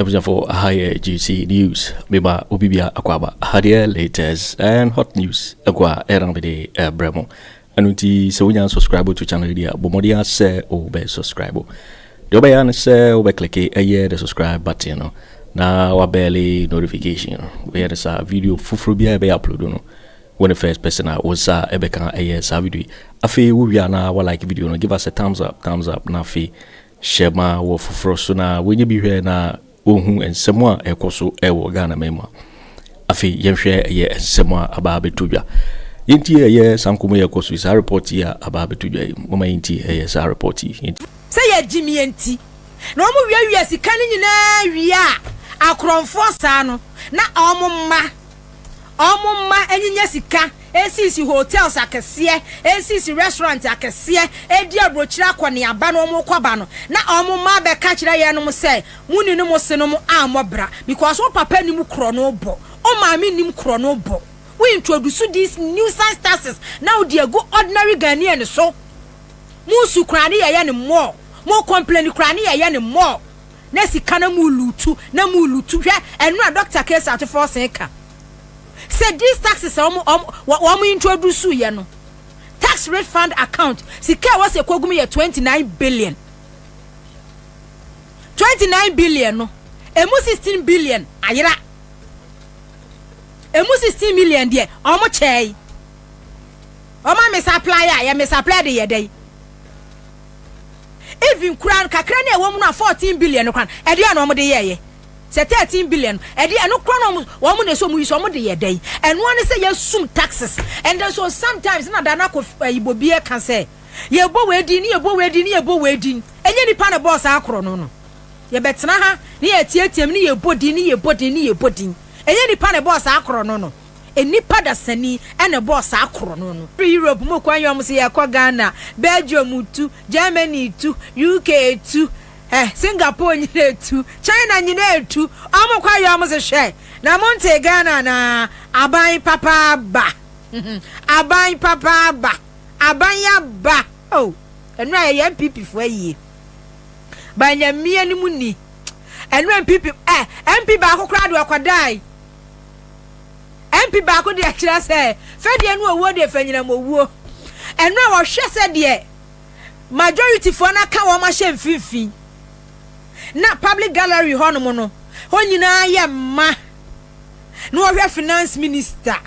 episode for higher GC news. Beba Obibia Akwaba Hadia latest and hot news. Agua Erambide Bremo. Anuti so we subscribe to channel dia. Bomodia say obe subscribe. The obeyan say obe click the subscribe button. No. Na wabeli notification. We had a video fufrubia be upload no. When the first person was ebeka a video. Afi we na wa like video no. Give us a thumbs up na fi share ma wo fufro so na when you be here na ohun ensemo a ekoso ewo Ghana mema afi yemhwe ye ensemo aba betudwa yinti ye sankomo ye koso isa report ya aba betudwa mama yinti ye sa report say ye jimi enti na omo wiawia sika ni nyina wia akronfo sa no na omumma enyinya sika esisi hotels akese esisi restaurant akese edi abrochira akwane aba no omo kwaba no na omumma be ka kire ye no mo say muni no mo se no mo amobra because o papa ni mu kro no bo o maami ni mu kro no bo we introduce these new science taxes now they go ordinary Ghanaian so mu su krani ye ne mo complain krani ye ne mo na sika na mu lutu hwe enu a doctor case Ato Forson ka say these taxes omo introduce ye no tax refund account sika was e kwagum ye 29 billion no emu 16 billion ayira emu 16 million de omo chei omo me supply ya me supply de ye dey even kran kakra na ewo mu na 14 billion kran e de na omo de ye 13 billion e de no kran omo na so mu yiso omo de ye dey and one say you sum taxes and then so sometimes na dana ko ibobie kan say ye bo we din enye nipa na boss akro no ye betena ha ni ye tietiem ni ye bodin enye nipa na boss akro no enipa da sani ene boss akro no Europe mo kwan yom se ye ko Ghana Belgium 2 Germany 2 UK 2 Singapore nyine 2 China nyine 2 amo kwa yom se hwe na monte Ghana na aban papa ba aban ya ba oh enu aye MPP fo ayi banya mie ni muni enu MPP MP ba akokra de akwadai MP ba ko de akira se fe de enu owo de fanyina mowuo enu a wo hwe se de majority fo na ka wo ma hye mfifi na public gallery hono no honyina ye ma no hwe finance minister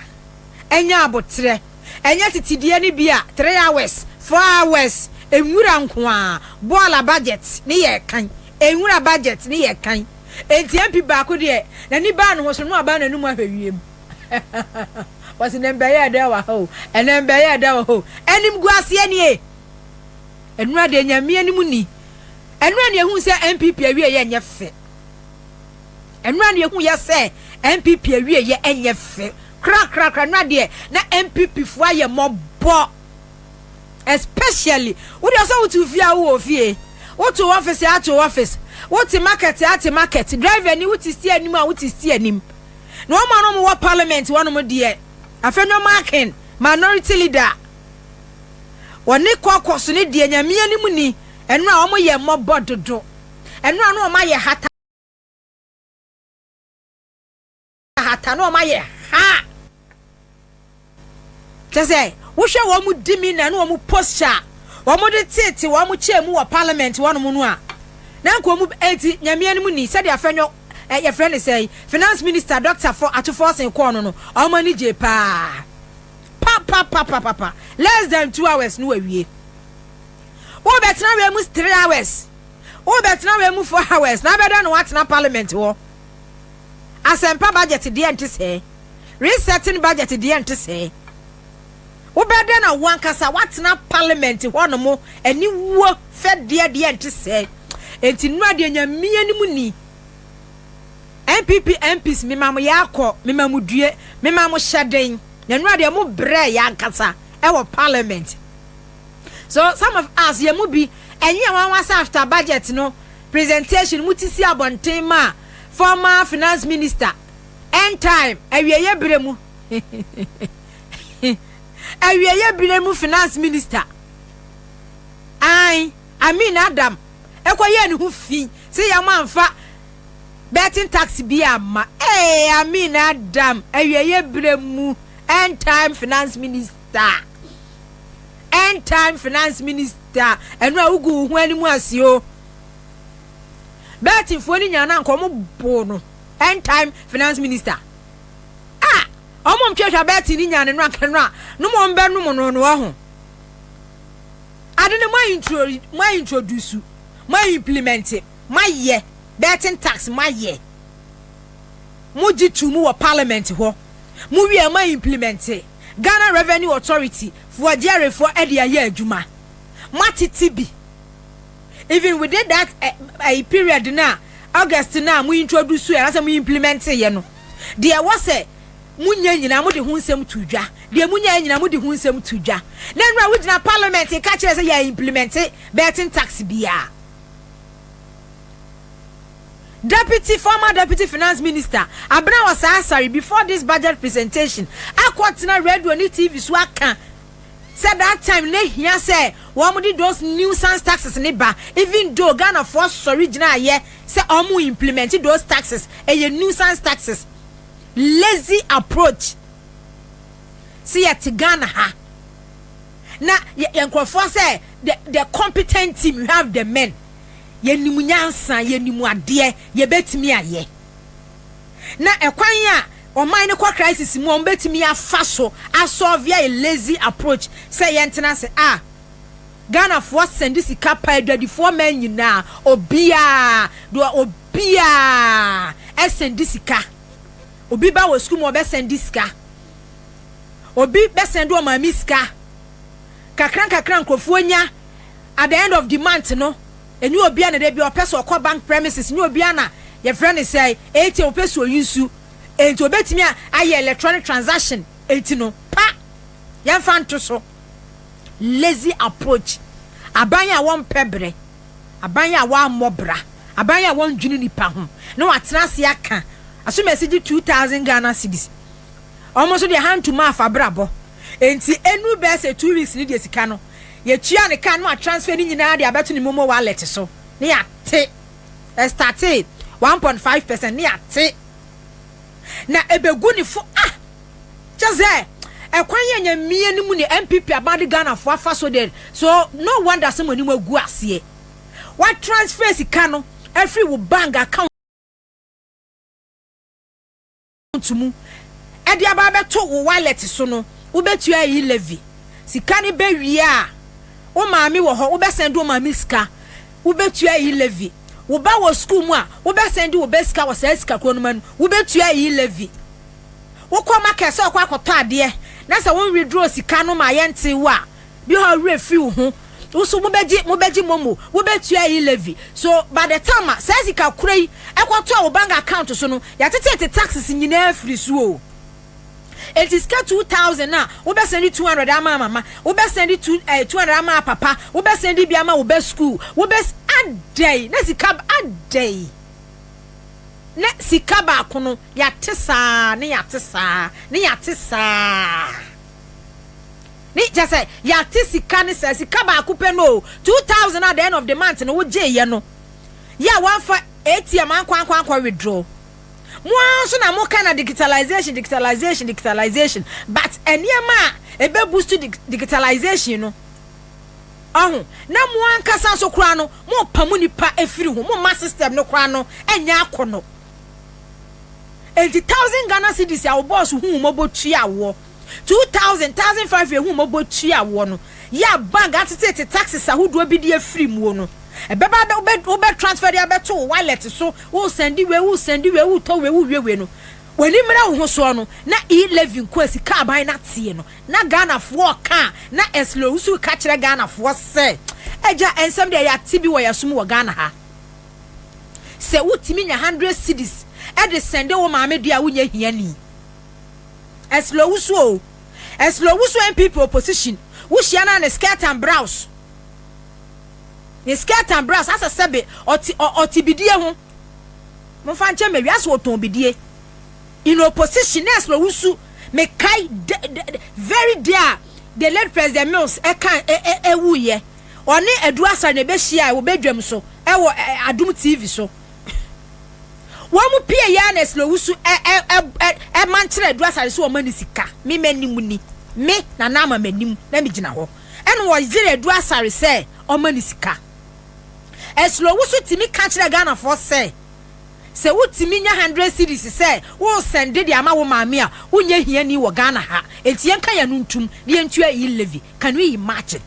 enya abotre enya titidie ni bia 3 hours 4 hours enwura nkoa bola budget ni ye kan enwura budget ni ye kan enti MP ba ko de na ni ba no ho so no aba na num ahwewiem wasi nembe ya da wa ho enembe ya da wa ho enim guase ni e enwura de nyame anim ni enwura ne ehun se MPP awie ye nyefe enwura ne ehun ye se MPP awie ye enyefe kra na de na MPP fo aye mobo especially we dey so to fia wo fie wo to office wo to market driver ni wo ti see anim a wo ti see anim no ma no wo parliament wo no mo de Afenyo Markin minority leader woni kokoso ne de nyame anim ni enu a wo ye mobo dodo enu a no ma ye hata no ma ye ha say wo hwe wo mu dimi na no mu posture wo mu de tete wo mu chemu wo parliament wo no mu no a na nko mu enti nyame anim ni said Afenyo your friend say finance minister Dr. for Ato Forson kono no omani je pa less than 2 hours no awie wo betena we mu 3 hours wo betena we mu 4 hours na beda no what na parliament wo asempa budget de ente say resetting budget de ente say wo beda na wankasa what na parliament wo no mo ani wo fed de ente say enti no ade nyame animu ni MPs mimamu yakọ mimamu due mimamu shedden nenu de mu bre yankasa e wo parliament so some of us ye mu bi enye wanwasa after budget no presentation mutisi abonten ma former finance minister end time awieye bremu finance minister I mean Adam ekoye ni hu fi se ya manfa betting tax bi ama Amina Adam ayeye bremu end time finance minister enu awugu hu animu asio betting fo ni nyana nkomo bo no end time finance minister omo mtwehwa betting ni nyana no akanwa no mo mbe no mo no ho ade ne my introduce my implement my ye betting tax my ye muji tumu wa parliament ho mu wi my implement Ghana Revenue Authority for Jere for Edia ye adwuma matiti bi even we did that a period na August na mu introduce ya say mu implement ye no there was a munya nyina mu de hu nsem tudwa de munya nyina mu de hu nsem tudwa na nwa we gina parliament ka kire say ya implement betting tax bia former deputy finance minister Abna was asare before this budget presentation akwatena radio ni TV so aka said that time ne hia say wo di those nuisance taxes ne ba even though Ghana force original ye say omu implement those taxes e nuisance taxes lazy approach see at Ghana ha na yankofo say the competent team you have the men yenimu nyansa yenimu ade ye betimi aye na ekwan ya oman ne kwa crisis mu betimi afa so asolve a lazy approach say yentena say Ghana for send this kapa adwadifo man nyina obia send this ka obi ba wo school mo be send this ka obi be send o ma miska kakran nkofo nya at the end of the month no eni obi na de bi opeso okọ bank premises ni obi na your friend is say 80 opeso yusu enti obetimi aye electronic transaction enti no pa yan fanto so lazy approach abanya won pebre abanya wa mobra abanya won dwunu nipa ho na watena se aka aso message 2000 Ghana cedis almost the hand to mouth abrabo enti enu be say 2 weeks ni de sika no ye tua ne kan no transfer ni nyina de abeto ni momo wallet so ne ya te started 1.5% ne ya te na ebegu ni fo jaze ekwan ye nya mie ni mu ni MPP abade Ghana fo afa so there so no wonder somebody mu agu ase what transfer sika no every wo bank account tumu e de aba beto wo wallet so no wo betua yi levy sika ni be wi a wo maami wo ho wo be send wo maami sika wo betua yi levy wo ba wo school mu a wo be send wo be sika wo sa sika ko no man wo betua yi levy wo ko market so kwa akoto ade na sa won withdraw sika no ma yente wo a bi ho refi wo ho wo so mo beji momo wo betua yi levy so by the time sa sika kura yi ekoto wo bank account so no ya tete taxes nyina free so o it is 2000 na wo be send 200 ama mama wo be send 200 ama papa wo be send bi ama wo be school wo be adai na sika adai na sika ba kono ya tesa ne ya tesa ni just say ya tisika ne sika ba kupe no 2000 at the end of the month no wo je ye no ya one for ATM ankwa withdraw so na mo kana digitalization but eniema ebe boost digitalization no na mo ankasa so kura no mo pamu nipa efiri ho mo ma system no kura no enya akono 80,000 Ghana cedis ya boss hu mo botua wo 2000 1500 hu mo botua wo no ya bank atete taxes ahodo bi de efiri mu no ebeba be transfer ya beto wallet so wo send we to we no wani mra wo so no na e11 kwasi ka ban na tie no na Ghana fo ka na eslo usu ka kire Ghana fo se eja ensem de ya tibi wo yasum wo Ghana ha se utimi nya 100 cedis e de send wo maame dia wo nya hiani eslo usu MPP opposition wo hia na skirt and blouse ni skirt and blouse asa sebe oti bidie ho mo fa nche me wiase oton bidie in opposition next lo wusu me kai very dear the late President Mills wuye oni edu asa na be hia wo bedwam so wo Adum TV so mu pie ya na slow wusu manchre do asare so o mani sika me manim ni me na na ma manim na me gina ho eno wo gire do asare se o mani sika slow wusu timi ka kire Ghana for se wutimi nya 100 cedis se wo send de ama wo maame a unya hia ni wo Ghana ha enti yenka ya nuntum de entua levy. Can we imagine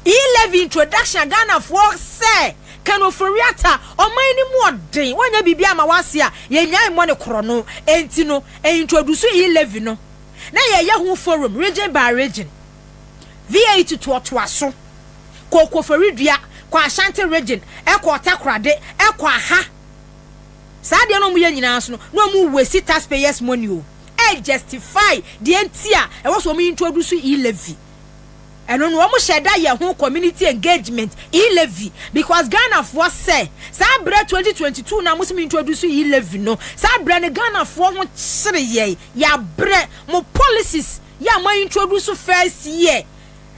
levy introduction Ghana for se kan oforiata omani mu odin wanya bibia ma wase a yenyan mo ne krono enti no introduce levy no na ye hu forum region by region V8 to aso kokoforidua kwa Asante region ekwa takrade ekwa ha Sadia no mu ye nyina so no mu wesi taxpayers money o justify the entia e was so me introduce levy eno no mo sheda ye ho community engagement levy because Ghana for say sa bre 2022 na mo introduce levy no sa bre ne Ghana for ho kire ye ya bre mo policies ya mo introduce first year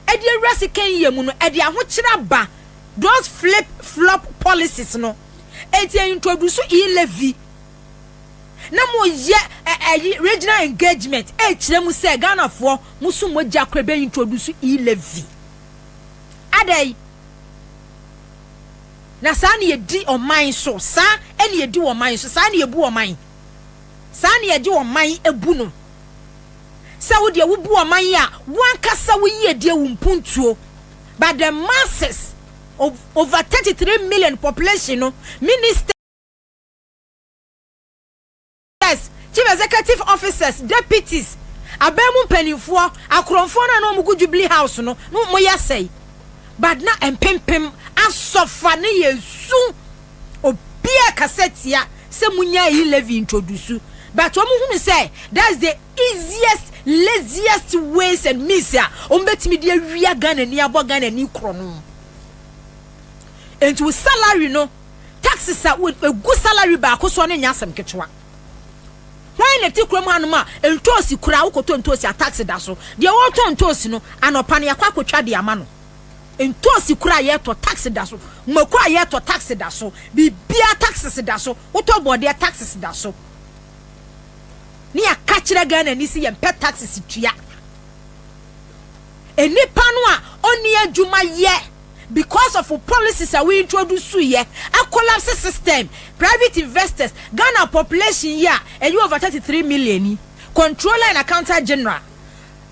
e de resi kan ye mu no e de ho kire ba those flip flop policies no eti introduce levy na mo ye regional engagement kire mu say Ghana for musu moja kwebe introduce levy adai na sa ne yedi oman so sa ene yedi oman so sa ne yebu oman sa ne yedi oman ebu no sa wo de wo bu oman a wan kasa wo yedi wumpuntuo but the masses of over 33 million population no ministers, chief executive officers, deputies abemu penifo akronfo na no mugu Jubilee House no mo ya say but na empempem asofa ne yesu obia kasetia se munya levy introduce but omu hu say that's the easiest laziest ways and means ya ombetimi de awia Ghana ni abogana ni krono into salary no taxes a good salary ba ko so ne nyasem ketewa why na tikrom hanuma entosi kura wokoto entosi a tax da so de wo to entosi no anopa ne yakwa kotwa de ama no entosi kura ye to tax da so makura ye to tax da so bibia taxes da so woto bode taxes da so ni akachira Ghana ni si ye pet taxes tua enipa no a oni adwuma ye because of policies that we introduce here, a collapse system, private investors, Ghana population here, and you over 33 million, controller and accountant general,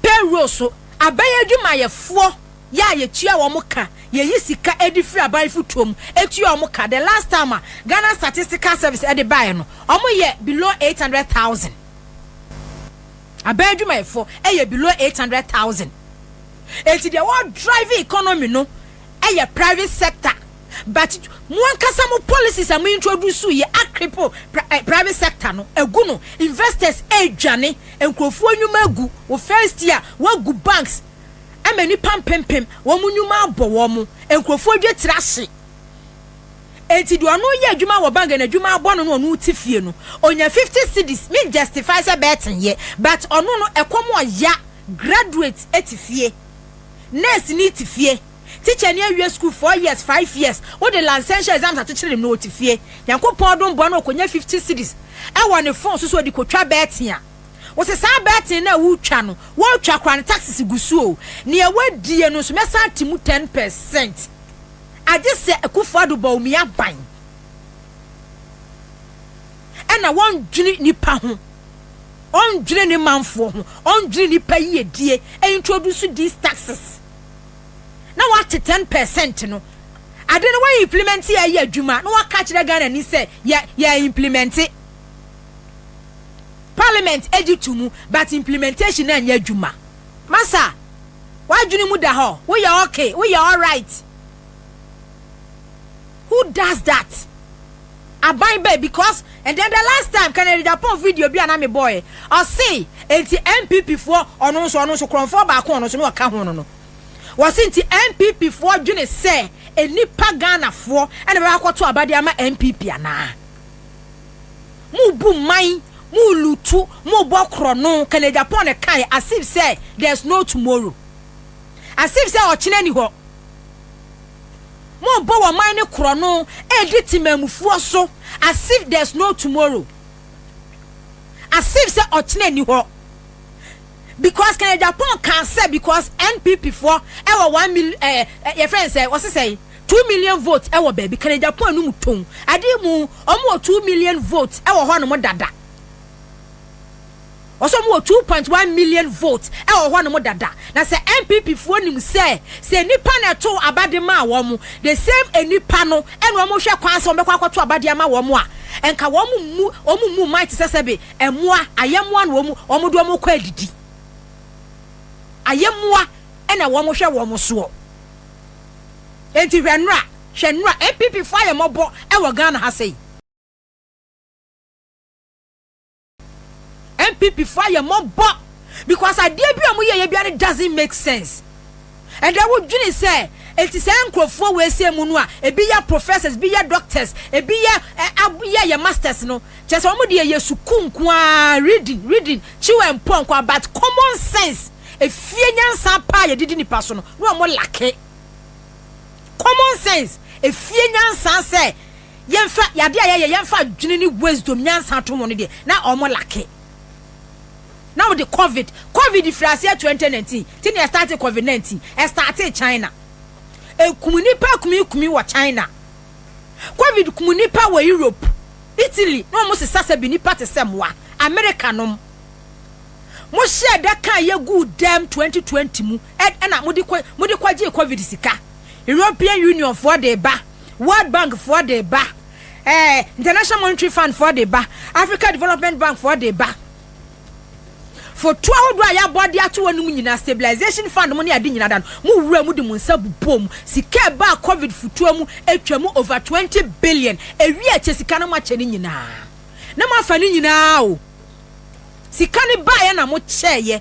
payroll so, abaya juma ye 4, ya ye chia wamoka, ye yisika edifri abai futum, etu wamoka, the last time, Ghana Statistical Service edi bayano, omo ye below 800,000. Abaya juma ye 4, ye below 800,000. Eti the world driving economy no, a private sector but one kasamo policies am introduce ye akripo private sector no eguno investors dwane enkrofo nwuma gu wo first year wo gu banks amani pampempem wo munwuma abo wo mu enkrofo dwe trahye enti do no ye adwuma wo bank na adwuma abo no no utifie no onya 50 cedis me justify say betin ye but ono no ekomo ya graduate etifie nurse ni tifie teacher near your school 4 years 5 years what the licensure exams are teaching him no tifie yankopon don bo na okonya 50 cedis e won the phone so di kotwa betia wo se sa betin na wo twa no wo twa kwan taxes gusuo ne e wadie no so mesa timu 10% ade se Akufo Addo Bawumia ban e na won dwini nipa ho on dwini ni manfo ho on dwini nipa yedie e introduce these taxes. Now what 10% no I don't know why implement here ye adwuma no waka kire Ghana ni say ya implement it parliament edutumu but implementation na nya adwuma masa why dwuni mu da ho we are okay we are all right who does that abai by because and then the last time Kennedy Agyapong video bi na me boy I say enti MPP for ono so kronfo ba ko ono so no ka ho no was in MPP for June say a nipa Ghana for and a to abadiama MPP ana. Mu bu mai, mu lutu, mu bokrono, Kennedy Agyapong a kai as if say there's no tomorrow. As if say or chineni ho. mo bo wo man ne kro no edit mamufuo so as if there's no tomorrow, as if say otchere ni ho. Because Kennedy Agyapong can say because NPP for our 1 million your friend say what's say 2 million votes our baby Kennedy Agyapong no muton ade mu omo 2 million votes our ho no mo dada also mo 2.1 million votes our ho no mo dada na say NPP for nim say nipa na to abade ma wo mu the same enipa no eno omo hwe kwan so be kwakoto abade ma wo mu a enka wo mu might sesebe emoa ayemoa no wo mu omo do omo kwa adidi ayemwa ena wo mo hwe wo mo so enti hwenra MPP fire mobo e wo Ghana ha sei MPP fire mobo because idea bi am ye bia doesn't make sense and I would really say enti say nkrofo we say mu no a ebi ya professors bi ya doctors ebi ya masters no chese wo mo de ye sukunku a reading chiwe mponko about common sense efie nyansa pa ye didi nipa so no mo lake common sense efie nyansa say yemfa yade aye yemfa dwene ni wisdom nyansa to mo no de na omo lake now the covid frase 2019 tin e start covid-19 e start China kumunipa kumi wa China covid kumunipa wa Europe Italy no mo se sasa bi nipa te semwa America no mo share that kan ye good damn 2020 mu na mo de kwaje covid sika European Union for the ba World Bank for the ba International Monetary Fund for the ba Africa Development Bank for the ba for 12 do ya body ato wanu nyina stabilization fund mo ne ade nyina dan mo wura mu de mo nsa bubom sika ba covid futuo mu atwamu over 20 billion ewi ache sika na mo ache ni nyina na mo afa ni nyina o sika ni ba ya na mo cheye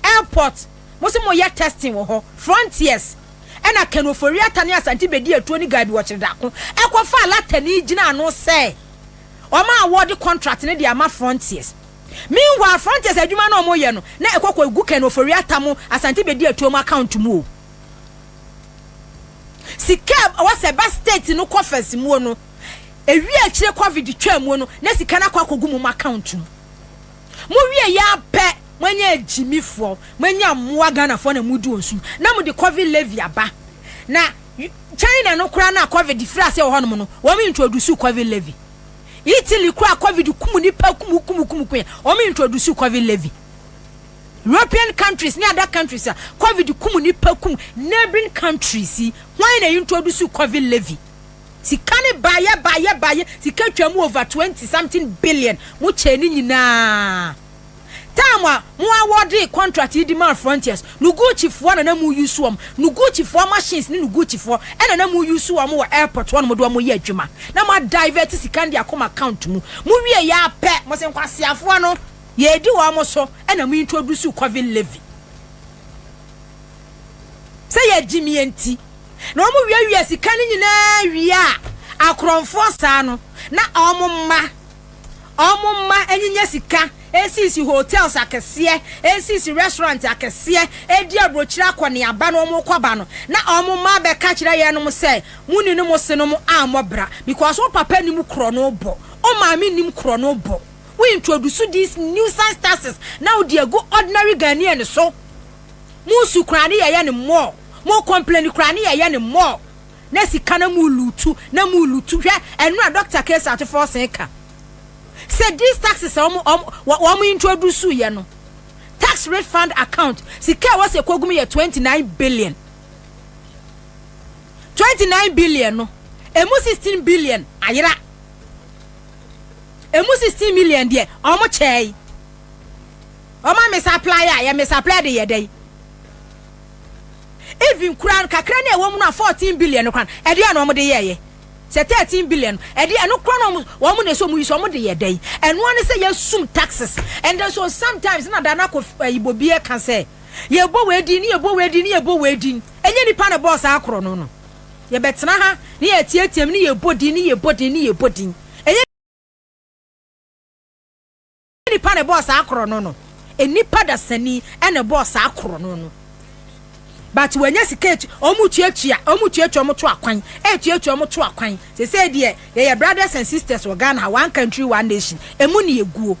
airport mo se mo ye testing wo ho frontiers ena ofori Atta ne Asante Bediatuo ni gabby watchere dako ekofa alata ni gina no say o ma award contract ne de ama frontiers. Meanwhile, frontiers adwuma no mo ye no na ekokwa egu ofori Atta mo Asante Bediatuo mo account mu. Sika wase ba state no coffers mu no. Ewi akire covid twa mu no na sika na kwakogu mu account mu. Mo wie ya pe manya jimifo manya moa Ghana fo na mudu onsu na mo de covid levy aba. Na China no kura na covid frase wo hono no wo me introduce covid levy. Italy kwa covid kumu nipa kumu o me introduce covid levy. European countries ni other countries covid kumu nipa kumu neighboring countries why na introduce covid levy. Sikane baye sika twam over 20 something billion mo cheni nyina tamwa mo award contract di man frontiers nuguchi fo na mu use am nuguchi fo machines ni nuguchi fo na mu use am wo airport one mo do mo ye adwuma na ma divert sika ndi akoma account mu wie ya pe mo se nkwasiafo no ye di wo mo so na mu introduce covid levy say ye jimi enti na mo wie sika ni nyina wie a akronfo sa no na omumma enyinya sika esisi hotels akese esisi restaurant akese edi abrochira akone aba no mo kwaba no na omumma be ka kire ye no mo se muni no mo se no mo amobra because o papa ni mu kro no bo o maami ni mu kro no bo we introduce these new science taxes now they go ordinary Ghanaian so mu su krani ye ne more mo complain krani ye ne more na sika na mu lutu hwe enu a Dr. Case Ato Forson ka said these taxes wo introduce ye no tax refund account sika was e kogum ye 29 billion no emu 16 billion ayira emu 16 million de omo chei omo me supply ya me supply de ye dey even kran kakra na ewo mu na 14 billion kran e de na omo de ye say 13 billion e de no kran wo mu na so mu yi so omo de ye dey eno ne say ye sum taxes and then so sometimes na da na ko ibobie kan say ye bo we din enye nipa na boss akro no ye betena ha ne ye tietiem ne ye bodin enye nipa na boss akro no enipa da sani ene boss akro no but when you skate omutuatua omuto akwan etuatua omuto akwan say there your brothers and sisters were Ghana one country one nation emu ne eguo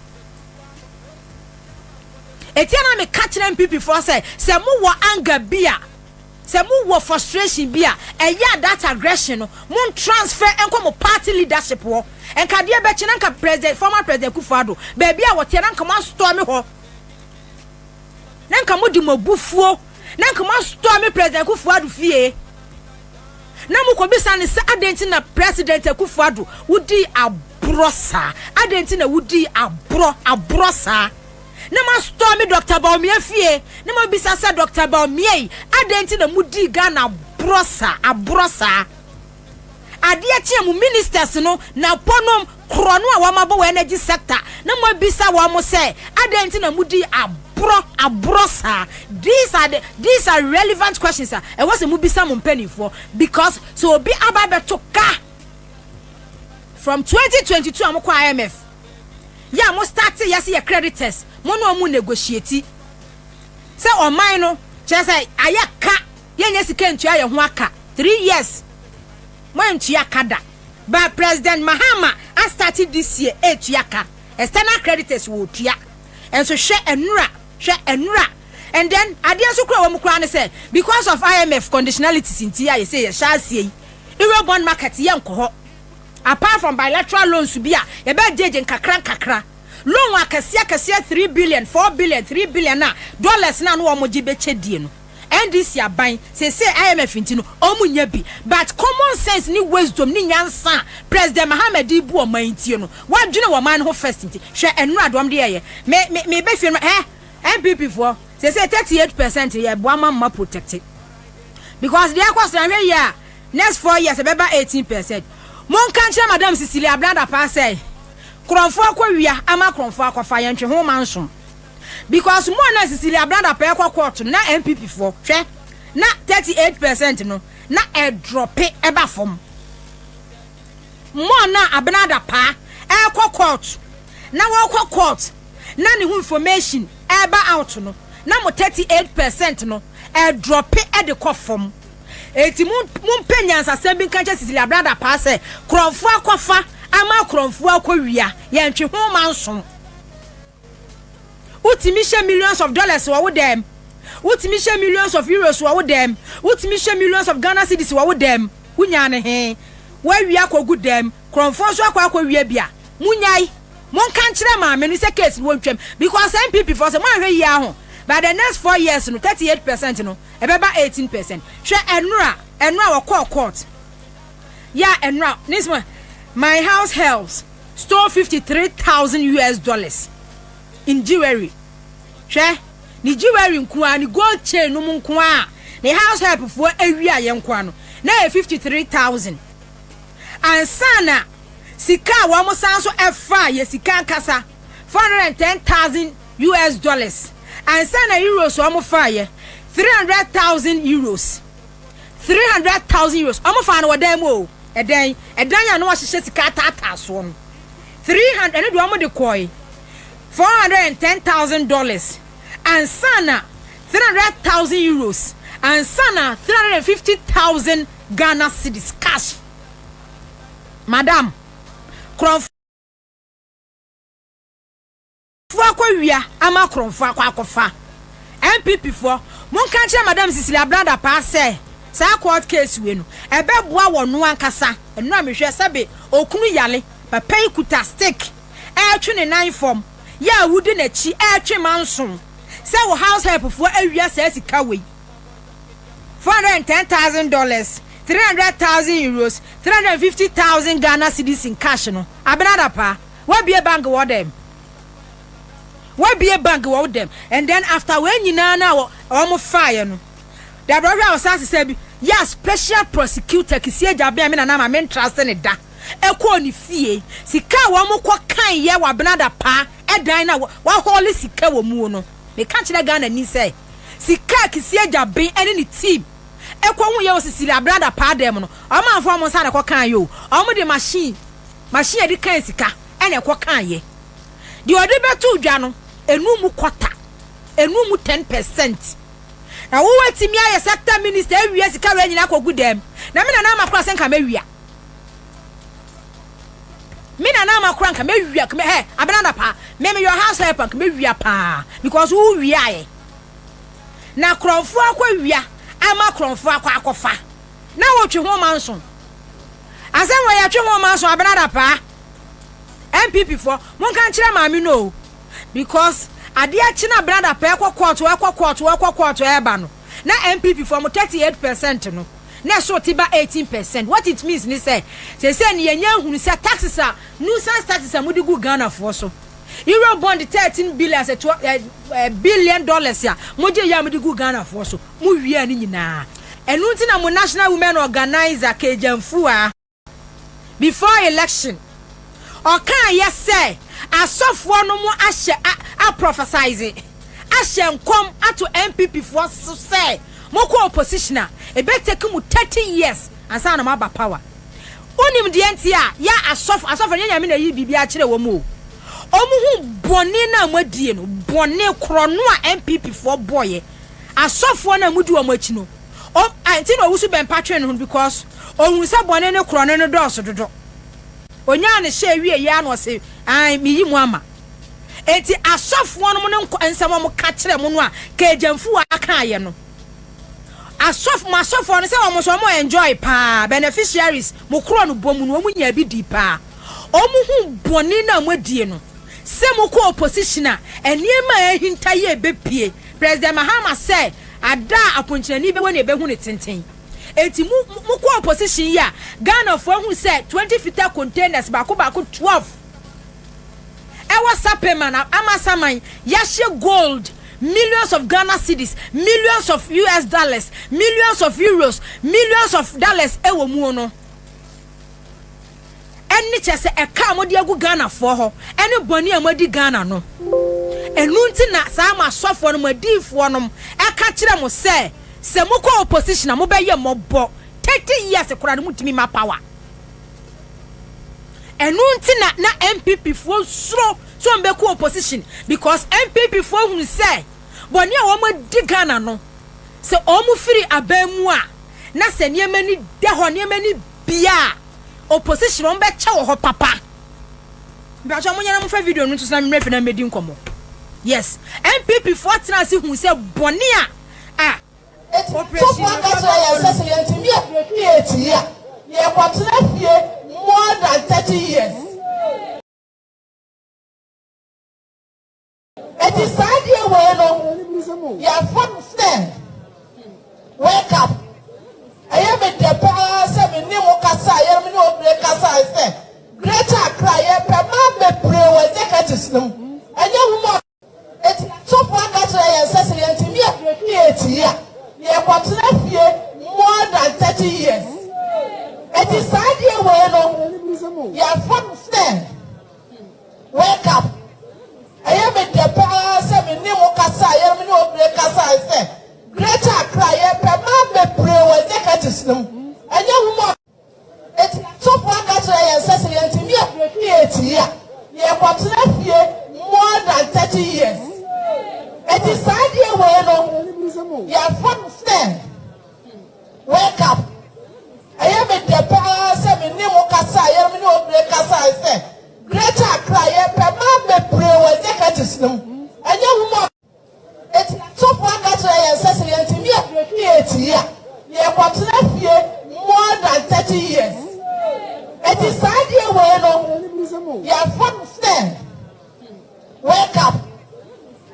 etiana me catch them people for say mu wo anger bia say mu wo frustration bia eya that aggression no mun transfer enko mo party leadership wo enka de be china nka president former president Akufo Addo baby a wote na nka ma storm ho na nka mo di mo bufuo na nka ma storm president Akufo Addo fie na mo ko bisa ne sa adenti na president Akufo Addo wudi abrosa adenti na wudi abrosa na ma storm Dr. Bawumia fie na ma bisa sa Dr. Bawumia adenti na mudi Ghana abrosa adia tie mu ministers no na ponom krono a wamabo energy sector na ma bisa wa mo say adenti na mudi abrosa. These are relevant questions sir. E was a mu bisa mo mpani for because so be ababe to ka from 2022 amko IMF ya mo start yes your creditors mo no mu negotiate say o man no che say ayaka ye nya sika ntua ye ho aka 3 years mo ntua kada but President Mahama has started this year etuaka external creditors wo tua enso hwe enura and then adia so kura wo mu kura ne say because of IMF conditionalities in tia ye say ye sha sie euro bond market ye nko apart from bilateral loans to be a ye be jeje nkakra loan akase 3 billion 4 billion 3 billion na dollars na no wo moji be chedie no and this year ban say IMF intino omunya bi but common sense ni wisdom ni nyansa President Mahamadu Bawumia intio no wadwene wo man ho first inti hwe enura dom de ye me be fie MPP for say 38% ye boama ma protected because the cost na hwe ya next 4 years be 18%. Mon kan che Madam Cecilia brother pa say kronfo akwawia ama kronfo akwafa ye ntwe ho manso because mo na Cecilia brother pa ekwa court na MPP for hwe na 38% no na e drop e ba fom mo na abnada pa ekwa court na wo court na ne information eba out no na mo 38% no e drop e de kofom eti mun penyansa sembi kanche Cecilia brother pa say kronfo akwafa ama kronfo akwawia ye ntwe ho manso utimi she millions of dollars wo dem utimi she millions of euros wo dem utimi she millions of Ghana cedis wo dem unya ne he wa wia kogu dem kronfo so akwawia bia munyai mon kan kire ma me ni se case wo twem because MPP for say man hwe yi aho by the next 4 years no 38% no e be ba 18% hwe enura wo court ya enura this one my house helps store $53,000 in jewelry hwe ni jewelry nkuan ni gold chain no nkuan ni house help for awia ye nkuan no na 53,000 ansana sika wa mo sanso efa ye sika kasa $410,000 ansana euros wa mo fa ye 300,000 euros 300,000 euros omo fa na wadam o edan ya no wa hye sika tata so no 300 ene do omo de koi $410,000 ansana 300,000 euros ansana 350,000 Ghana cedis cash madam kronfo akwawia ama kronfo akwakofa MPP for mon kan che Madam Cecilia brother pa say sa court case we no ebe boa wono ankasa enu amehwe sabe okunu yale papa ikuta stick twe ne nine form ya wudi na chi twe manson say wo house help for awia say sika we $410,000 300,000 euros 350,000 Ghana cedis in cash no abnada pa we be a bank with them and then after when you na almost fire no the brother was say yeah special prosecutor Kennedy Agyapong me na ma men trust ne da ekọ ni fie sika wo mo kwa kan ye wa abnada pa edan na wa holy sika wo mu no me kan kire Ghana ni say sika Kennedy Agyapong ene ni team ekwa hu ye Cecilia brother pa dem no o ma afọ mo sa na kwa kan yo o mo de machine di kan sika ene kwa kan ye di odi betu dwa no enu mu 10% na wo wetimi aye sector minister awia sika we nyina kogu dem na me na makura senka mawia me na makura nka mawia kme he abena pa me your house help nka mawia pa because wo wia aye na kronfo akwa wia ama kronfo akwa akofa na wo twe ho manso asem wo ya twe ho manso abena pa MPP for mon kan kire maami no because ade a china brother pa ekwa court eba no na MPP for mo 38% no na so tiba 18%. What it means ni say ni yenya hunu say taxes are nuisance taxes are mudi gu Ghana for so Euro bond 13 billion say $billion ya moje ya mudi gu Ghana for so mu wi ani nyina enu nti na mo national women organizer kejamfua before election okan yes say asofo no mu ahye a prophesize ahye nkom ato MPP for say moko oppositioner e be take mu 30 years ansa na maba power onim de entia ya asofo nyanya me na yi bibia kire wo mu omu hu bone na amadie no bone krono a MPP for boye asofo na mudi wo machi no o anti no wusu ben patron no because ohun sa bone ne krono no doso dodo onya ne hye wie ya no se ai mi yi mu ama enti asofo no ne nsam mo ka kire mo no a ka ejamfu aka aye no asofo no se wo so mo enjoy pa beneficiaries mo kro no bomu no mo nya bi di pa omu hu boni na amadie no se mo ko opposition a eniema ehinta ye bepie President Mahama say ada aponchani be woni be hu ne tenten eti mu ko opposition ya Ghana for hu say 20 fita containers bako 12 ewa sapema na amasaman yahye gold millions of Ghana cedis, millions of US dollars, millions of euros, millions of dollars ewo mu no eni chese e ka amodi agu Ghana for ho eni boni amodi Ghana no enu nti na sa ma sofo no madifo no e ka kire mo se mo ko opposition mo be ye mo bo 30 years kura no mutimi ma power enu nti na MPP fo so mbe ko opposition because MPP fo hu se boni a wo madi Ghana no se o mu firi abamu a na se niema ni de ho niema ni bia opposition on be che wo ho papa mbe aso mo nyana mo fa video no to na me na medi nkomo yes MPP for tenancy hu se boni a operation Cecilia to me more than 30 years. It is sad here where you are from stand. Wake up. I am a Dapa, 7 Nimokasa, I am no Brekasa, I said. Greater cry, Pama, pray with Decades. And you more. It's so far that Cecilia to me you are more than 30 years. It is sad here where you are from stand. Wake up. I am a Dapa, 7 Nimokasa, I am no Brekasa, I said. Greater cry, Pama, pray with Decades. And you more. It's so far that Cecilia to me you are more than 30 years. It is sad here where you are from stand. Wake up. I am a Dapa, 7 Nimokasa, I am no Brekasa, I said. Greater cry, Pama, pray with Decades. And you more. It's so far that Cecilia to me you are more than 30 years. It is sad here where you are from stand. Wake up.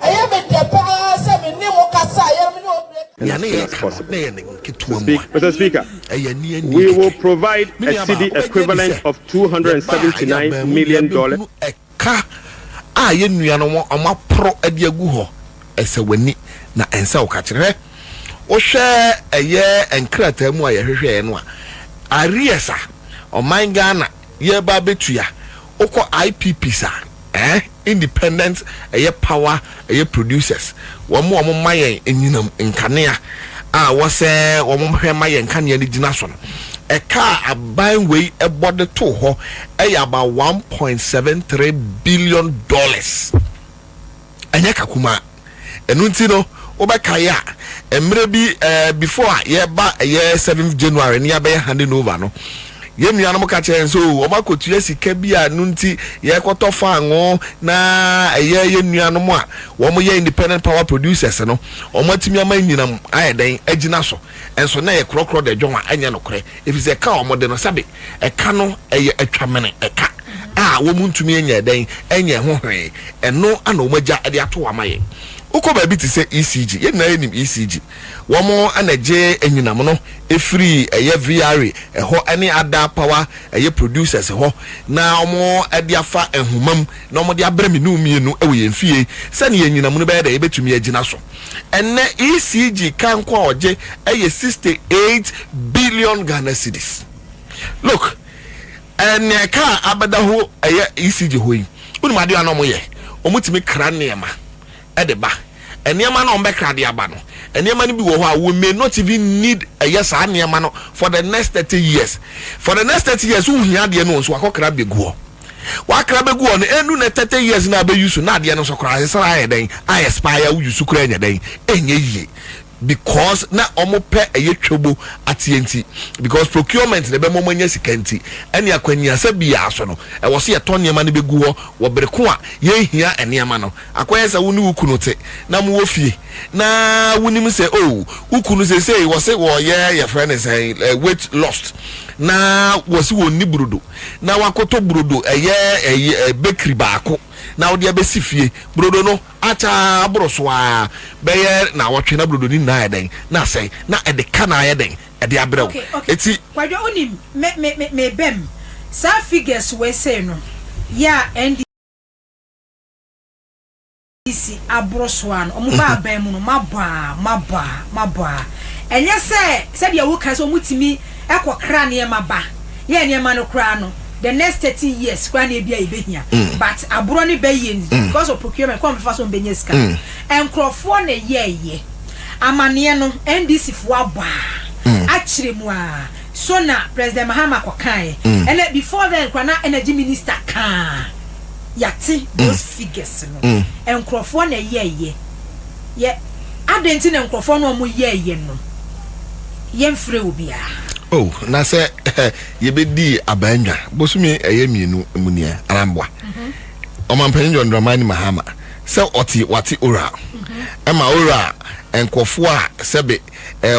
I am a Dapa, 7 Nimokasa, I am no Mr. Speaker, we will provide a cedi equivalent of $279 million. Na ensa okachire o hwe eye enkrata mu aye hwehwe no ariesa o man Ghana ye ba betua okọ IPP sa independent eye power eye producers wo mo mayen enyinam nkanea a wo se wo mo hwe mayen nkanea ni gina so no e ka aban wei e bode to ho e about $1.73 billion anya kakuma enu nti no obekaya emre bi before ye ba ye 7th January ni abe handing over no ye nuanom ka kire so o makotua sika bi a no nti ye kwoto fa anwo na ye nuanom a wo mo ye independent power producers no o matimi ama nyinam ayeden agina so enso na ye krokro de dwon a anya no kore efize ka o mo de no sabe eka no eye atwamene eka wo muntumi enya den enya ho hwe eno ana o magya de ato amaye uko ba bi ti se ECG ye na enim ECG wo mo anaje enyinam no efiri eye VR ho ane ada power eye producers ho na omo ade afa ehumam na omo de abrami no mienu ewe yemfie se ne enyinam no be da ebetumi agina so enne ECG kan kwa oje eye 68 billion Ghana cedis. Look, enne ka abada ho eye ECG hoyi unu made anomo ye omutimi kra nema edeba eniema na ombekra de aba no eniema ni bi wo ho a we may not even need a yes aniema no for the next 30 years. For the next 30 years who hia de no so akokra beguo wakra beguo no enu na 30 years na be use na de no so kra sesara ayeden I expire wu use kra nya den enye yi because na omope eye twobo atienti because procurement na be momanya sikanti ene akwanya sabia so no e wo se ye ton niema ne begu ho wo bereko a ye hia eniema no akwanya sa woni wukunu te na mo wofie na wonim se oh wukunu se say wo se wo ye friend say weight lost na wo se woni brudo na wakoto brudo eye bakery baako na odi abesifie brodo no acha abroso a beye na wotwe na brodo ni na yeden na sei na ede kana yeden ede abrew eti kwadwo onim me bem sa figures we say no ya NDC abroso an omo ba ban mu no maba enye se dia wo ka so mutimi ekokra ne maba ye ne ma no kra no the next 30 years kwa na bia ibehia but abro ne baye because of procurement come fa so benye ska enkrofo na ye amane no NDC fo aba achire mu a so na president Mahama kokan and before then kwa na energy minister kan yati those figures no enkrofo na ye adenti na enkrofo no mo ye no yemfre obia. Oh, na se yebedi abanja bosumi eye mienu munia arambwa omampanyo ndramani Mahama se wati ora ema ora enkofo a sebe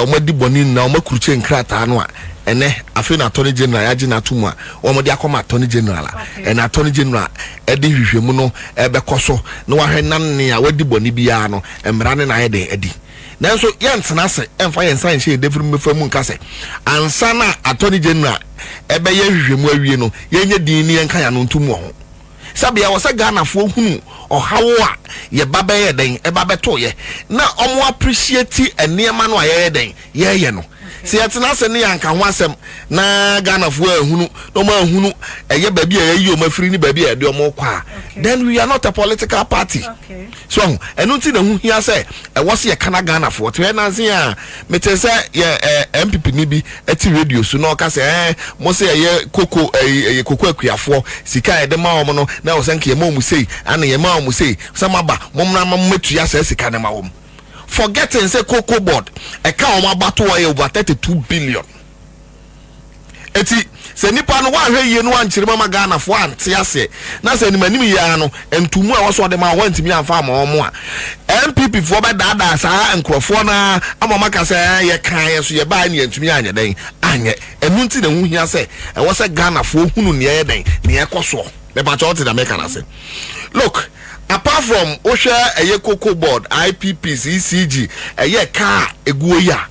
omadi boni na omakuruche nkrata no a ene afi na attorney general yaji na tumu a omadi akoma attorney general ena attorney general edi hwehwemu no ebekoso na wahwe nanne a wadi boni bia no emrane na yede edi nanso yentena se emfa yensan hye devru mefamu nkase ansa na attorney general ebe ye hwehwemu awie no yenye din ni enka ya no ntumu ho sabia wo se Ghana fo hunu ohawo a ye baba ye den e baba to ye na omo appreciate eniema no aye den ye no se yetena se ne yanka ho asem na Ghana fo ahunu no ma ahunu eye baby ayi o mafiri ni baby e de omo kwa then we are not a political party so enu ti na hu hia se e wo se ye kana Ghana fo to na se a mete se ye MPP ni bi eti radio so no ka se mo se ye koko akuafo sika e de ma omo no na wo se nke ye ma omu sei ana ye ma omu sei samaba momna mametu ya se sika ne ma omu forgetting say cocoa board e ka o ma bato o over 32 billion eti se nipa no wa hwe ye no ankyere mama Ghana fo ante ase na se ni manim ya no entumu a woso de ma wantimi amfa ma omo a MPP fo be dada sa nkrofo na amama ka se ye kan ye so ye ba ne entumi anya den anye enu nti na hu hia se e wo se Ghana fo hunu ne ye den ne ye koso be ba cho na make na se look apart from Osha eye cocoa board IPPs ECG eye car eguo ya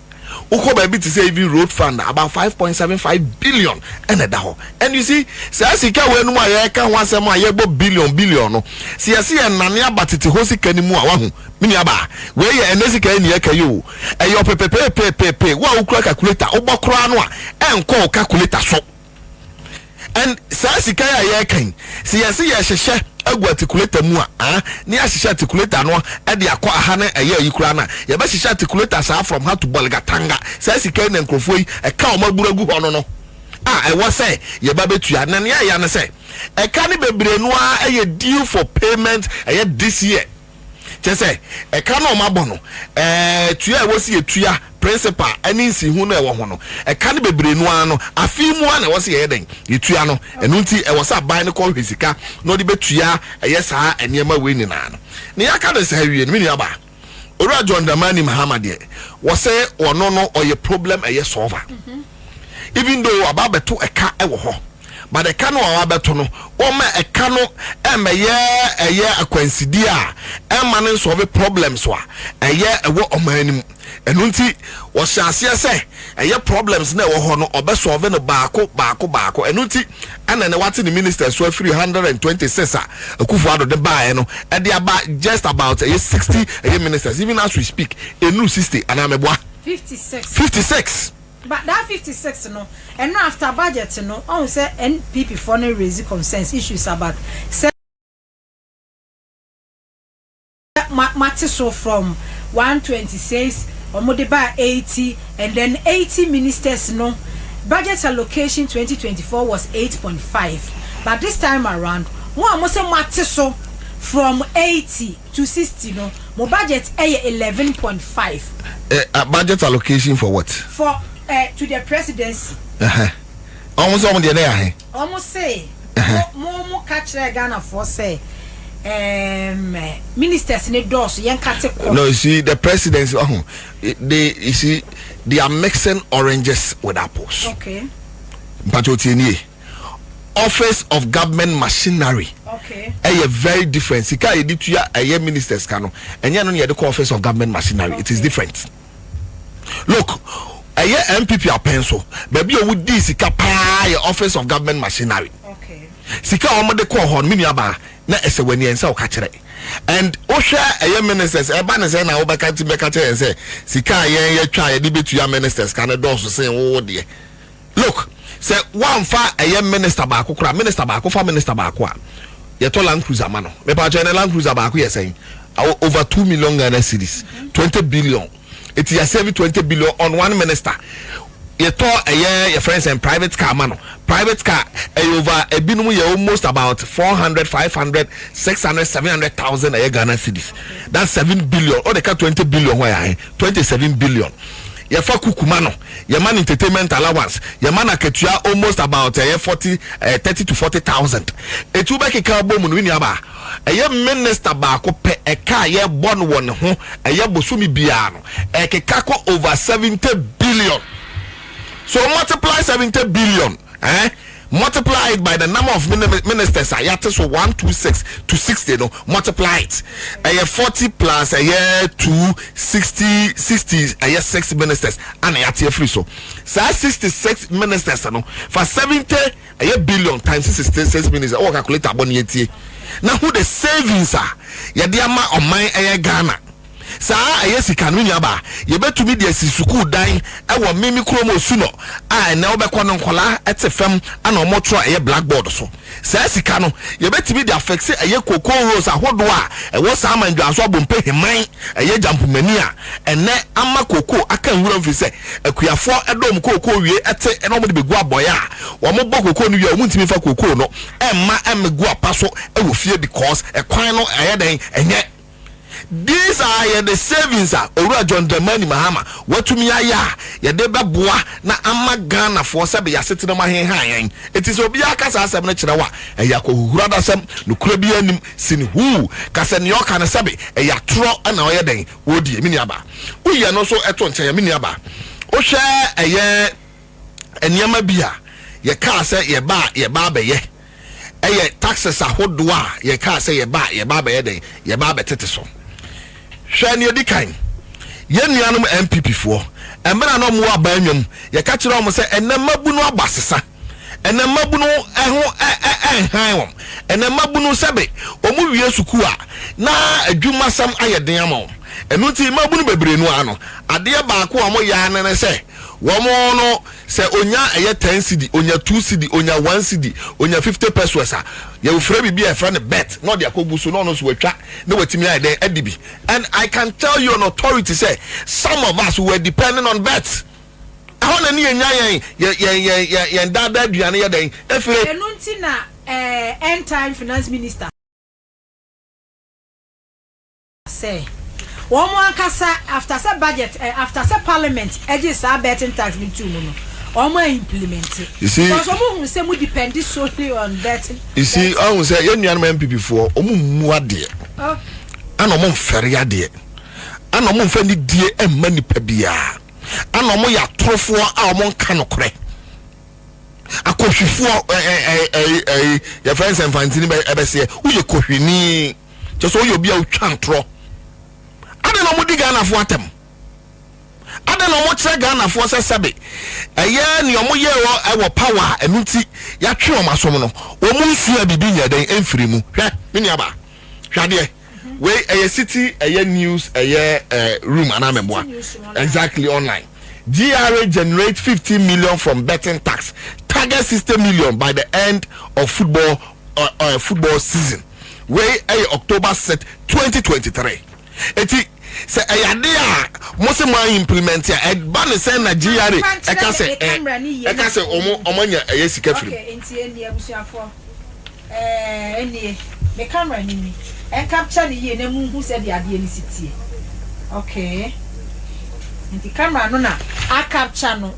uko baby to say even road fund about 5.75 billion and you see say asika we no aye ka ho asem aye bo billion no see nane abatete hosika ni mu a wa hu mini aba we ye enesika ni eka yo eyo pepepe wa ukura calculator obokura no a enko calculator so and sasika ya ye kan see ye hyehyɛ agwa articulator mu a ni ahyehyɛ articulator no e de akɔ aha na eye yikura na ye ba hyehyɛ articulator sa from how to bolgatanga sasika na nkrofo yi e ka o maguragu ho no e wo say ye ba betua na ne ya ne say e ka ne bebre no a eye due for payment eye this year say e ka no mabɔ no tua e wosi etua principal ani nsi hu no e wo ho no e ka ne bebre no ano afi mu ana wo se ye den etua no enu nti e wo sa ban ne ko hwesika no de betua ye saa enema we ni na no ne ya ka de sa wie ni aba ora John Dramani Mahama de wo se ono no oye problem e ye solver even though ababeto e ka e wo ho but the cano ababeto no o ma e cano e meye akwansidi a e ma ne solve problems wa eye e wo omanim enu nti wo hyase se eye problems na e wo ho no obe solve no baako enu nti ana ne wate the minister so free 126 a Akufo Addo de bae no e de aba just about 60 ministers even as we speak enu 60 ana meboa 56 But that 56 no, and no after budget no, on say NPP for no raise concerns issues about Matiso from 126 or Modiba 80 and then 80 ministers no. Budget allocation 2024 was 8.5, but this time around, one must say Matiso from 80 to 60 no, my budget is 11.5. Budget allocation for what? For to the presidency. Almost on the day. Almost say more catch Ghana for say ministers in the doors young cat. No, you see the presidency they are mixing oranges with apples. Okay. But Office of Government Machinery. Okay. A very different. Sika edit to ya ministers kano. And you know the Office of Government Machinery. Okay. It is different. Look. Aye MPP a pencil baby o wudi sika pa your Office of Government Machinery. Okay. Sika o mo de call hon mini aba na ese wani ensa o ka kire and o hwe aye ministers e ba ne say na o be ka ti be ka kire say sika aye twa ye de betu ya ministers kan do so say wo de look say one fa aye minister ba akokora minister ba akofa minister ba akwa ye to Land Cruiser ma no me pa China Land Cruiser ba akwa ye say over 2 million Ghana cedis 20 billion. It is saving 20 billion on one minister. You talk a year, your friends and private car, man. Private car, over a binum, you almost about 400, 500, 600, 700,000 a year Ghana cedis. That's 7 billion. Or they cut 20 billion. Why? 27 billion. Your for kukumano, your man entertainment allowance, your man aketua almost about 30 to 40,000. A two back a car boom win yaba. A young minister baako pe a car ye born one ho a ye bosumi biano a kekako over 70 billion. So multiply 70 billion, multiply it by the number of ministers. I have to so 126 to 60. No, multiply it. A year 40 plus a year 260 a year 6 ministers and I have to free so 66 ministers. No, for 70 a year billion times 66 ministers. Oh, calculate abon yeti. Now who the savings are? Yadiama on my air Ghana. Sa ayesi kanu nyaba ye betumi de asi school dan e wo mimi kromo suno a na obekọ no nkola etefem ana omotro eye blackboard so sa sika no ye betumi de affect eye koko rose ahodo a e wo sa amandwa so abompe heman eye jampumani a ene ama koko aka nwura mfi se akuyafo edom koko wie ete eno mo de begu aboya a wo mo bọ koko no wie o muntimi fa koko no emma emegu apaso e wo fie because e kwan no eye den enye. These are the savings Owura John Dramani Mahama watumi aya ye de beboa na ama Ghana for sabe ya setena ma hen it is obi aka sa asem na kire wa eya ko hura da sem no kura bi anim sin hu kase ne yoka na sabe eya tro na oye den wodi emi ni aba uye no so eto nche emi ni aba o hwe eye eniama bia ye ka se ye ba be ye eye taxes ahodo a ye ka se ye ba be ye den ye ba be tete so Shani Dikan, Yenianum MPP for, and Menano Mua Banyum, Yakachiro say, and the Mabuno Bassisa, and the Mabuno Ahom, and the Mabuno Sabe, Omu Yesukua, na a Juma Sam Ayadiamo, and Nuti Mabunu Bebrinuano, a dear Baku Amoyan and I say, Wamono say onya eye 10 cedi, onya 2 cedi, onya 1 cedi, onya 50 pesos. You will free be a friend bet, not the Akobusu no we track, no wetimi ide edibi. And I can tell you on authority say some of us were depending on bets. I want to yen dada duane ye den. Efre Enunti na end time finance minister say one more kasa after say budget after say parliament edges are betting tax me too no or more implement it. You see, because we say we depend solely on betting. You see, I will say, young man MPP4, muade. Oh, I know feria de. I know mon fendi de and many pebia. I know mo ya trofo our mon canocre. I coach you for your friends and fantini by Ebese, who you coach ni just so you be out chantro. I don't know what the Ghana for them. I don't know what Ghana for sabe. A year ni omo ye wo power enuti ya twe o masomo no. Omo nsia bibinya den emfiri mu. Hwe mini aba. Hwade. We a city a news a room anameboa. Exactly online. GRA generate 50 million from betting tax. Target 60 million by the end of football season. We October set 2023. Eti se ayadea mose ma implement ya ban say na GRA e ka se omonya sika firi. Okay, enti eni abusuafo eni me camera ni mi en capture ni ye na mu hu se de ade ni sitie. Okay, enti camera no na a capture no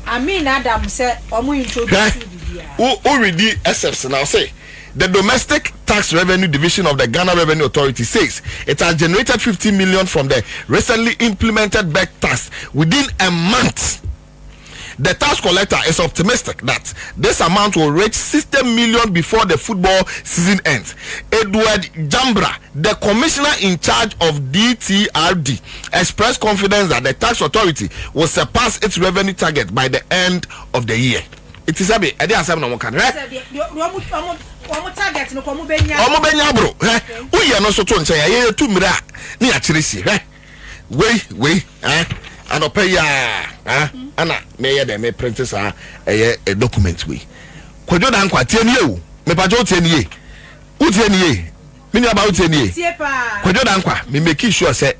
Adam say omo introduce who read the excerpts now say the Domestic Tax Revenue Division of the Ghana Revenue Authority says it has generated 50 million from the recently implemented back tax within a month. The tax collector is optimistic that this amount will reach 60 million before the football season ends. Edward Jambra, the commissioner in charge of DTRD, expressed confidence that the tax authority will surpass its revenue target by the end of the year. It is a bit, I didn't have no can, right? Target no komu benya. Omo benya bro. Who you no so to nche ya tu mira ni achire si. We ano pay ya ana me ya dem me print sa a document we. Kojo dan kwa tie nie o. Me pa jo tie nie. U tie nie. Me ni about tie nie. Tie pa. Kojo dan kwa me make sure say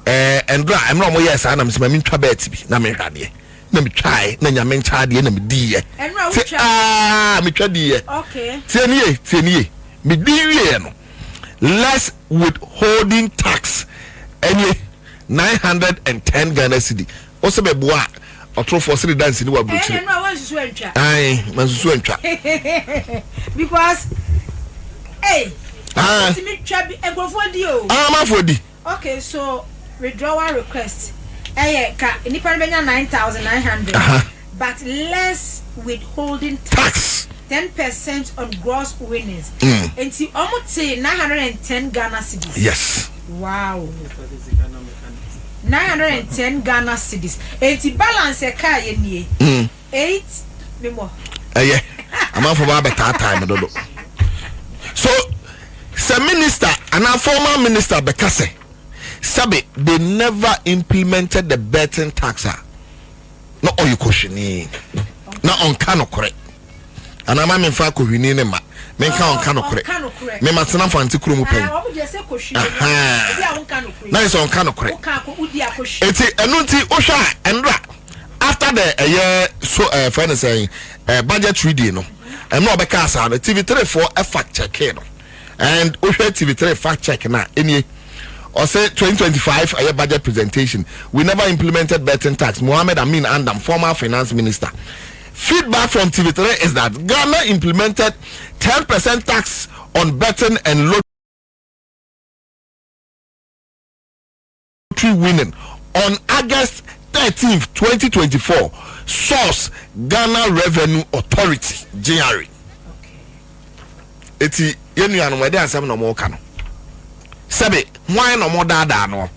endra em no mo yes ana me se me twa bet bi na me hwade. Na me try na nya me ncha de na me di ye. Enra wo twa. Me twa di ye. Okay. Tie nie. Me di wie no. Less withholding tax. Any 910 Ghana cedi. Ose be boa Ato Forson dance ni wa bruchi. Enra wan susu antwa. Ai, man susu antwa. Because me twa bi egrofo di o. Ma for di. Okay, so withdrawal request. Ka nipa benya 9,900. But less withholding tax. 10% on gross winnings. And see almost 910 Ghana cedis. Yes. Wow. 910 Ghana cedis. And the balance a car ye 8 memo. Yeah. I'm out for better time. So, some minister and our former minister Bekase Sabe, they never implemented the betting tax. No, all you question. Not on Kano correct. And I'm in fact, we need them. Men can't Kano correct. Me must not find to Krumu pen. Now it's on Kano correct. It's a nunti Osha and Ra. After the year, so friend is saying budget reading. No, I'm not because the TV3 for a fact check. And Osha TV3 fact check now. Any or say 2025 a budget presentation. We never implemented betting tax. Mohammed Amin Andam, former finance minister. Feedback from TV3 is that Ghana implemented 10% tax on betting and lottery winning on August 13th, 2024. Source Ghana Revenue Authority, GRA. Eti yenu anu wede asem no mo ka no. Sebe, why no more dada no?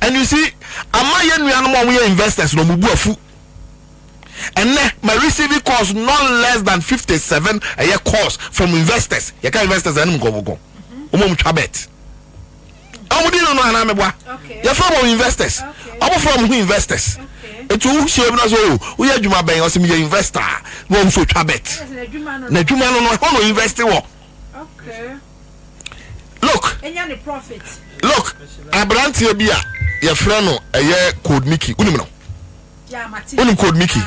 And you see, ama yenu anu mo investors no mubu afu. And my receiving cost not less than 57 a year cost from investors. You can investors and go. Chabet. Okay. You're from investors. I'm from who investors. It's who shame us all. We are Juma Bang or some investor. One so Chabet. Najuma no investing. Okay. Look. And you're the profit. Look, I brand here be your friend a year called Mickey. Unimno. Unim called Mickey.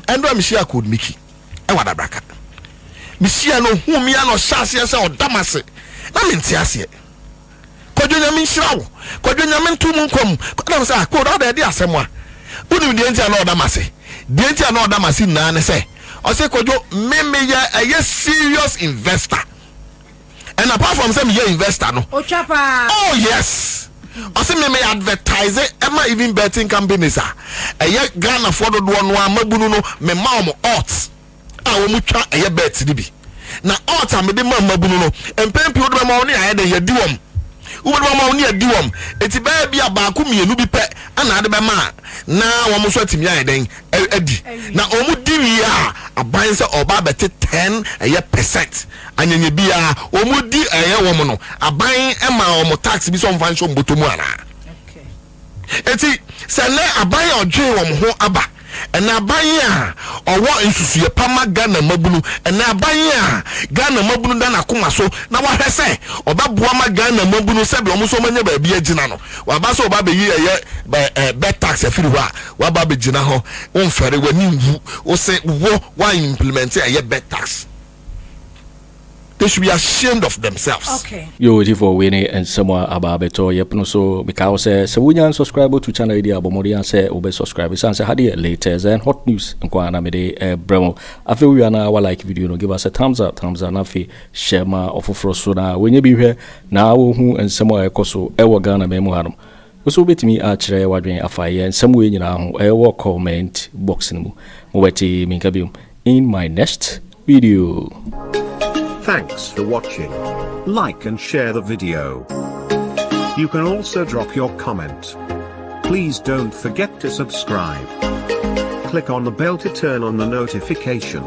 And I'm sure called Mickey. I want a bracket. Monsieur no whom ya no shas or damase. I'm in Tiasia. Kojo nyame nhyirawo kojo nyame ntum nkom na say ko da de asemwa unu de ntia na odamase de ntia na odamase na ne say o say kojo me ya a serious investor and apart from say me ya investor no oh yes I say me advertise it even betting companies a Ghana for the one mabunu no me ma mo odds a wo mutwa a bet ni bi na odds am de mabunu no empempi wo de ma wo ne aye de yedi wom wo de ma wo ne yedi wom eti ba bia ba ku mienu bi pe ana de be ma na wo mo so atimi aye den adi na o mu di wi a aban se oba bete 10% anyenye bia o mu di wo mo no aban e ma o mo tax bi so mfa nso mbotomu ana eti se na aban odwe wo mo ho aba ena aban a owo nsusuye pama Ghana mabunu ena aban a Ghana mabunu da na koma so na wa hwese obaboa ma Ghana mabunu se be o mo so manya ba bia gina no wa ba so oba be yi bet tax afiri ho a wa ba be gina ho on fere wani wu o se wo wa implement bet tax. They should be ashamed of themselves. Okay. Yo, for winning and someone about beto yepno so because so we can subscribe to channel idea abomodia say obe subscribe so say hadi latest and hot news nkwa na me de bremo afi we na our like video no give us a thumbs up na fi share ma ofoforo so na wenye bi hwe na wo hu and someone ekoso ewo Ghana memu hanom so betimi achere wadwen afaye and some we nyina ho ewo comment box mu weti minkabium in my next video. Thanks for watching. Like and share the video. You can also drop your comment. Please don't forget to subscribe. Click on the bell to turn on the notification.